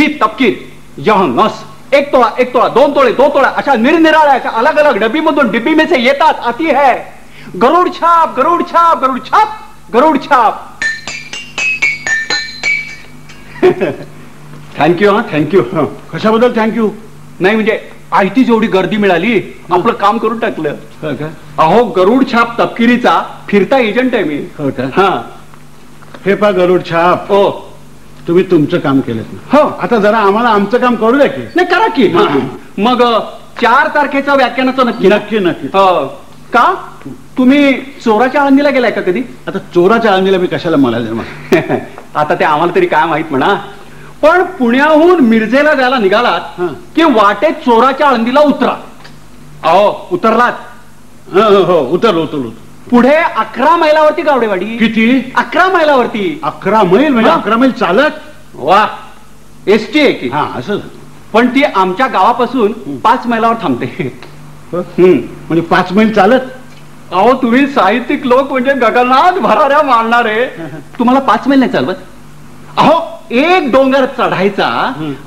ही तपकीर यह नस 1 तोळा 1 तोळा 2 तोळे 2 तोळा अशा निरनिराळ्या अशा अलग अलग डब्बीमधून डिब्बी में से येतात आती है गरुड छाप गरुड छाप गरुड छाप गरुड छाप. थँक्यू. हा थँक्यू. कशाबद्दल थँक्यू? नाही म्हणजे आयती जेवढी गर्दी मिळाली आपलं काम करून टाकलं. अहो गरुड छाप तपकिरीचा फिरता एजंट आहे मी. हा हे पा गरुड छाप. हो तुम्ही तुमचं काम केलं. हो आता जरा आम्हाला आमचं काम करू द्या की. नाही करा की. मग 4 तारखेचा व्याख्यानाचं नक्की. नक्की नक्की. का तुम्ही चोराच्या आळंदीला गेलाय का कधी? आता चोराच्या आळंदीला मी कशाला म्हणाले? आता ते आम्हाला तरी काय माहित म्हणा. पण पुण्याहून मिरजेला जायला निघालात की वाटेत चोराच्या आळंदीला उतरा. अहो उतरलात? हो उतरलो. पुढे 11 मैलावरती गावडेवाडी. किती? 11 मैलावरती. 11 मैल म्हणजे 11 मैल चालत? वा एसटी आहे की. हा असं. पण ती आमच्या गावापासून 5 मैलावर थांबते. म्हणजे 5 मैल चालत? अहो तुम्ही साहित्यिक लोक म्हणजे गगनात भराऱ्या मारणारे तुम्हाला 5 मैल नाही चालवत. अहो 1 डोंगर चढायचा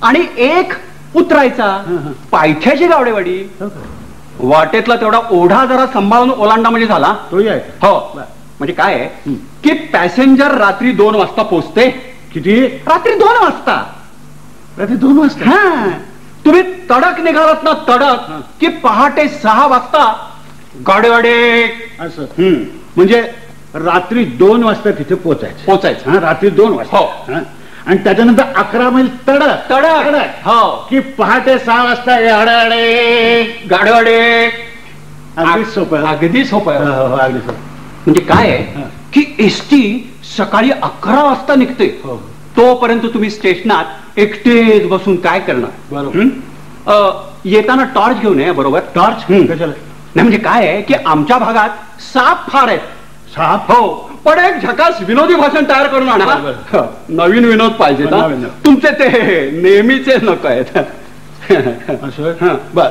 आणि 1 उतरायचा. पायथ्याची गावडेवाडी. वाटेतला तेवढा ओढा जरा सांभाळून ओलांडा म्हणजे झाला. तो आहे. हो म्हणजे काय आहे की पॅसेंजर रात्री 2 वाजता पोहोचते. किती? रात्री 2 वाजता. रात्री 2 वाजता? हा तुम्ही तडक निघालात ना तडक की पहाटे 6 वाजता गावडेवाडी. असं म्हणजे रात्री 2 वाजता तिथे पोचायचं. हा रात्री 2 वाजता. हो आणि त्याच्यानंतर 11 मैल तडक तडक. हो की पहाटे 6 वाजता गाडवाडे. अगदी सोपं. अगदी सोपं. अगदी सोपं. म्हणजे काय आहे की एसटी सकाळी 11 वाजता निघते. तोपर्यंत तुम्ही स्टेशनात एकटेच बसून काय करणार? बरोबर. येताना टॉर्च घेऊन ये. बरोबर. टॉर्च कशाला? नाही म्हणजे काय आहे की आमच्या भागात साप फार आहेत. साप? हो पण एक झकास विनोदी भाषण तयार करून आणा. नवीन विनोद पाहिजे ना तुमचे. ते नेहमीचे नको आहेत. बर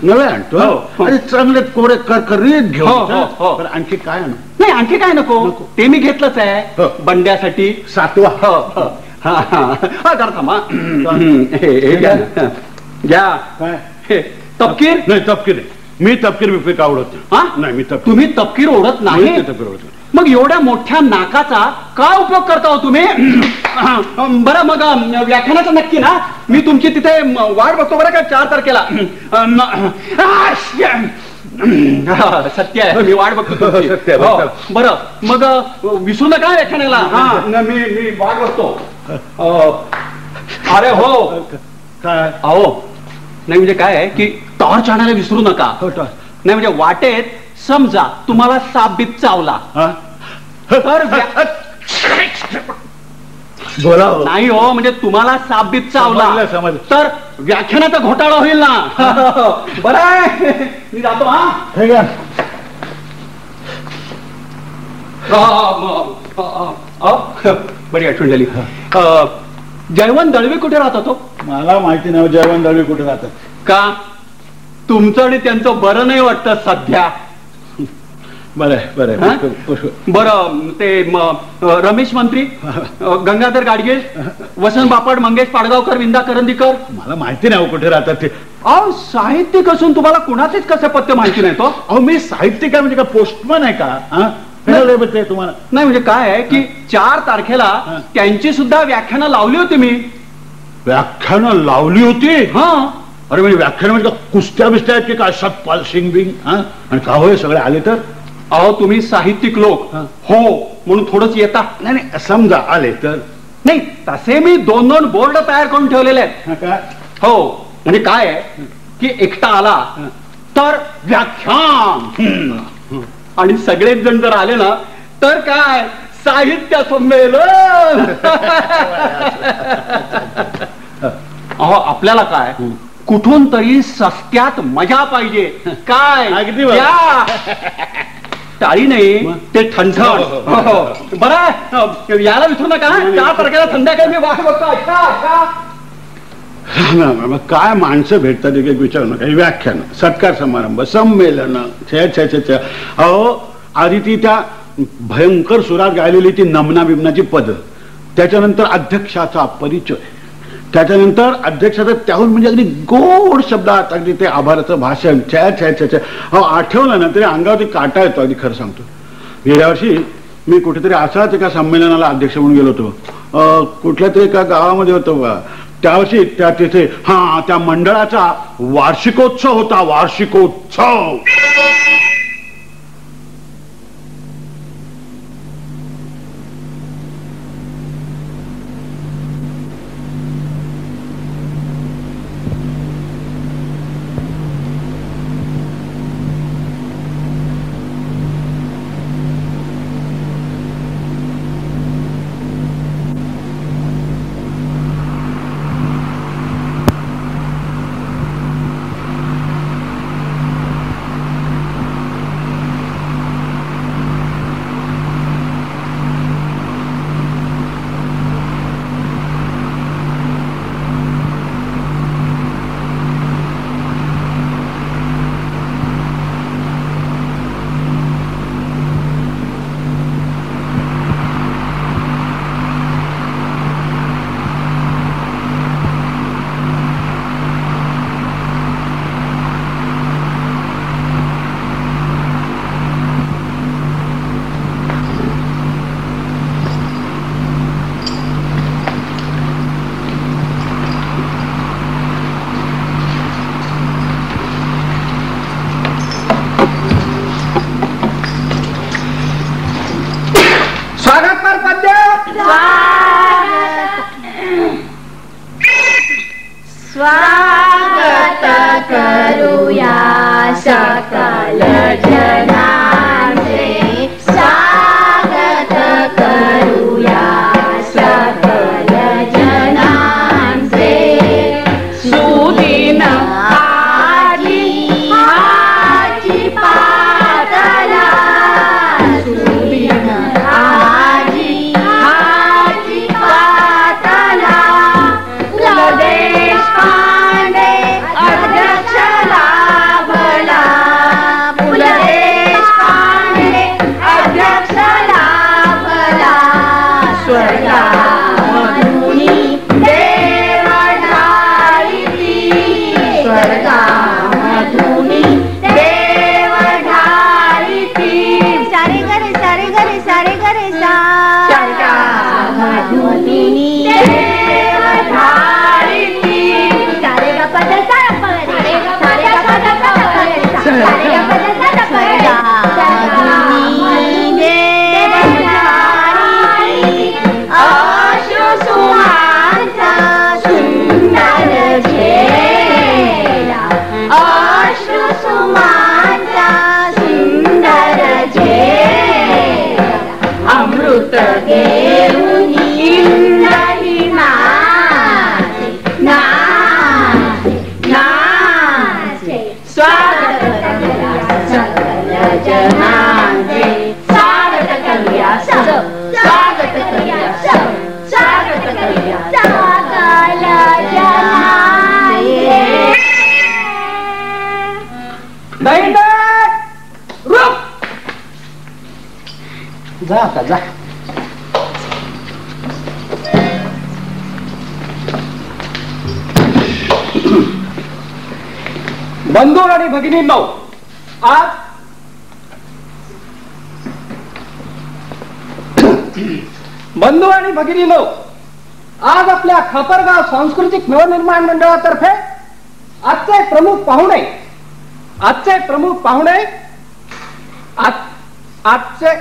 नवे आणतो. चांगले कोडे करकरीत घेऊ. आणखी काय आणू? नाही आणखी काय नको. ते मी घेतलंच आहे बंड्यासाठी. 7वा. हा जरा थांबा. घ्या. काय? तपकीर? नाही तपकीर नाही. मी तपकीर बिपकीर आवडत नाही. मी तुम्ही तपकीर ओढत नाही? मग एवढ्या मोठ्या नाकाचा काय उपयोग करता हो तुम्ही? बरं मग व्याख्यानाचं नक्की ना? मी तुमची तिथे वाट बघतो बरं का 4 तारखेला. सत्य आहे मी वाट बघतो. बरं मग विसरू नका व्याख्यानाला. मी वाट बघतो. अरे हो काय? अहो नाही म्हणजे काय आहे की टॉर्च आणायला विसरू नका. नाही म्हणजे वाटेत समजा तुम्हाला साप बीप चावला तर बोला. नाही हो म्हणजे तुम्हाला साप बीप चावला तर व्याख्यानाचा घोटाळा होईल ना. बरं आहे मी जातो. हा बरी आठवण झाली. जयवंत दळवी कुठे राहतात हो? मला माहिती नाही. जयवंत दळवी कुठे राहतात? का तुमचं आणि त्यांचं बरं नाही वाटतं सध्या? बरं ते रमेश मंत्री, गंगाधर गाडगे, वसंत बापट, मंगेश पाडगावकर, विंदा करंदीकर. मला माहिती नाही कुठे राहतात ते. अहो साहित्यिक असून तुम्हाला कुणाचेच कसं पत्ते माहिती नाही तो? अहो मी साहित्यिक आहे म्हणजे का पोस्टमन आहे का? तुम्हाला नाही म्हणजे काय आहे की 4 तारखेला त्यांची सुद्धा व्याख्यानं लावली होती मी. व्याख्यानं लावली होती? हा. अरे म्हणजे व्याख्यान म्हणजे कुस्त्या बिस्त्या आहेत की काय? सतपाल सिंग बिंग. आणि का होय सगळे आले तर? अहो तुम्ही साहित्यिक लोक हो म्हणून थोडंच येता. नाही समजा आले तर. नाही तसे मी 2-2 बोर्ड तयार करून ठेवलेले आहेत. हो म्हणजे काय आहे की एकटा आला तर व्याख्यान आणि सगळेच जण जर आले ना तर काय साहित्य संमेलन. अहो आपल्याला काय कुठून तरी सस्त्यात मजा पाहिजे. काय अगदी टाळी नाही ते ठणठण. बरं याला विसरू नका. 4 तारखेला संध्याकाळी मी वाट बघतो. काय माणसं भेटतात एक एक विचारू नका. व्याख्यान, सत्कार समारंभ, संमेलन. अहो आधी ती त्या भयंकर सुरात गायलेली ती नमना बिमनाची पद, त्याच्यानंतर अध्यक्षाचा परिचय, त्याच्यानंतर अध्यक्षाचं त्याहून म्हणजे अगदी गोड शब्दात अगदी ते आभाराचं भाषण छ्या छ्या छ्या छ्या. अहो आठवलं ना तरी अंगावरती काटा येतो. अगदी खरं सांगतो. गेल्या वर्षी मी कुठेतरी असाच एका संमेलनाला अध्यक्ष म्हणून गेलो होतो. कुठल्या तरी एका गावामध्ये होतो बा. त्यावर्षी त्या तिथे त्या मंडळाचा वार्षिकोत्सव होता. वार्षिकोत्सव. स्वागत करूया सकल जनांचे, स्वागत करूया सकल जनांचे. सुदिन आजी आजी पातला, सुदिन आजी आजी पातला. देशपांडे अध्यक्ष लाभला, पुल देशपांडे अध्यक्ष लाभला. स्वर्गामधुनी देव ढाळीती, स्वर्गामधुनी देव ढाळीती. सारे गरे सारे गरे सारे गरे सा, स्वर्गामधुनी देव ढाळीती. सारे ग पद सा परे, सारे ग पद सा परे, सारे ग पद सा परे. स्वर्गामधुनी देव ढाळीती, अश्रू सुमांचा सुंदर झेला, अश्रू सुमांचा सुंदर झेला. अमृत घेऊन इंद्रही नाचे नाचे नाचे. स्वागत करूया सकल जनांचे, स्वागत करूया स्वागत करूया स्वागत करूया सकल जनांचे. जा आता जा. बंधू आणि भगिनींनो, आज बंधू आणि भगिनींनो, आज आपल्या खापरगाव सांस्कृतिक नवनिर्माण मंडळातर्फे आजचे प्रमुख पाहुणे आजचे